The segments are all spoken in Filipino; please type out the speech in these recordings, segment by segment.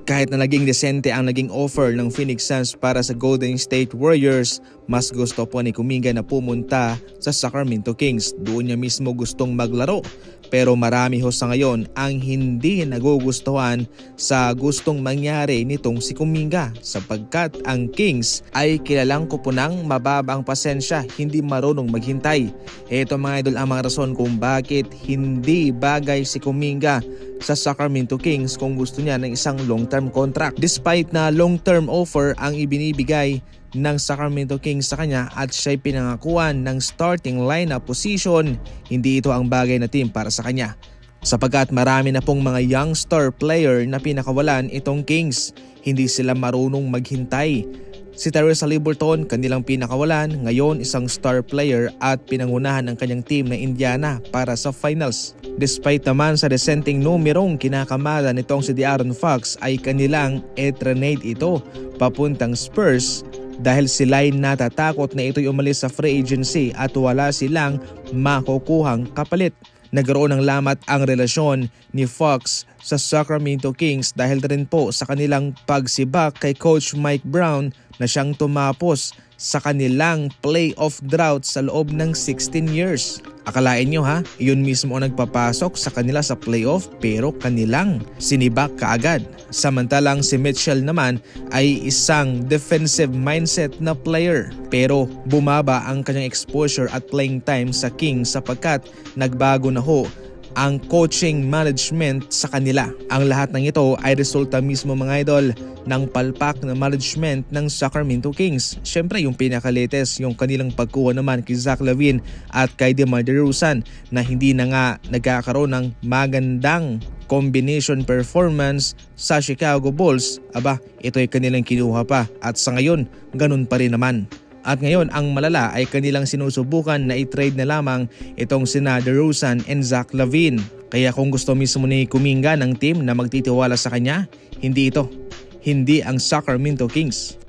Kahit na naging desente ang naging offer ng Phoenix Suns para sa Golden State Warriors, mas gusto po ni Kuminga na pumunta sa Sacramento Kings. Doon niya mismo gustong maglaro. Pero marami ho sa ngayon ang hindi nagugustuhan sa gustong mangyari nitong si Kuminga sapagkat ang Kings ay kilalang kupunang mababa ang pasensya, hindi marunong maghintay. Ito mga idol ang mga rason kung bakit hindi bagay si Kuminga sa Sacramento Kings kung gusto niya ng isang long-term contract. Despite na long-term offer ang ibinibigay ng Sacramento Kings sa kanya at siya'y pinangakuan ng starting lineup position, hindi ito ang bagay na team para sa kanya. Sapagkat marami na pong mga young star player na pinakawalan itong Kings, hindi sila marunong maghintay. Si Tyrese Haliburton, kanilang pinakawalan, ngayon isang star player at pinangunahan ng kanyang team na Indiana para sa finals. Despite naman sa desenteng numerong kinakamala nitong si De'Aaron Fox ay kanilang etranade ito papuntang Spurs dahil sila'y natatakot na ito'y umalis sa free agency at wala silang makukuhang kapalit. Nagkaroon ng lamat ang relasyon ni Fox sa Sacramento Kings dahil rin po sa kanilang pagsibak kay Coach Mike Brown na siyang tumapos sa kanilang playoff drought sa loob ng 16 years. Akalain nyo ha, iyon mismo ang nagpapasok sa kanila sa playoff pero kanilang sinibak kaagad. Samantalang si Mitchell naman ay isang defensive mindset na player pero bumaba ang kanyang exposure at playing time sa Kings sapagkat nagbago na ho ang coaching management sa kanila. Ang lahat ng ito ay resulta mismo mga idol ng palpak na management ng Sacramento Kings. Siyempre yung pinaka-latest yung kanilang pagkuha naman kay Zach LaVine at kay DeMar DeRozan na hindi na nga nagkakaroon ng magandang combination performance sa Chicago Bulls. Aba, ito ay kanilang kinuha pa at sa ngayon ganun pa rin naman. At ngayon ang malala ay kanilang sinusubukan na i-trade na lamang itong sina DeRozan and Zach LaVine. Kaya kung gusto mismo ni Kuminga ng team na magtitiwala sa kanya, hindi ang Sacramento Kings.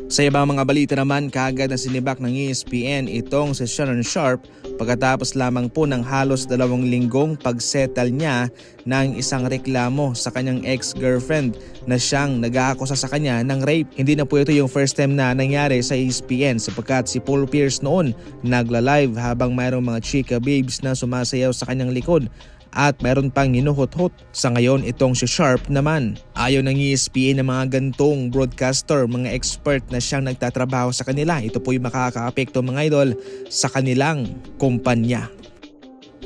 Sa ibang mga balita naman, kaagad na sinibak ng ESPN itong si Shannon Sharpe pagkatapos lamang po ng halos 2 linggong pagsettle niya ng isang reklamo sa kanyang ex-girlfriend na siyang nag-aakusa sa kanya ng rape. Hindi na po ito yung first time na nangyari sa ESPN sapagkat si Paul Pierce noon nagla-live habang mayroong mga chika babes na sumasayaw sa kanyang likod. At meron pang hinuhot-hot. Sa ngayon itong si Sharpe naman, ayaw ng ESPN ng mga gantong broadcaster, mga expert na siyang nagtatrabaho sa kanila. Ito po'y makakaapekto mga idol sa kanilang kumpanya.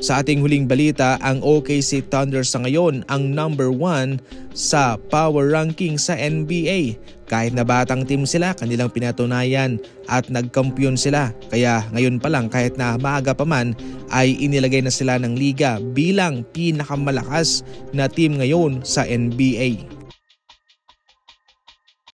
Sa ating huling balita, ang OKC Thunder sa ngayon ang number 1 sa power ranking sa NBA. Kahit na batang team sila, kanilang pinatunayan at nagkampiyon sila. Kaya ngayon pa lang kahit na maaga pa man ay inilagay na sila ng liga bilang pinakamalakas na team ngayon sa NBA.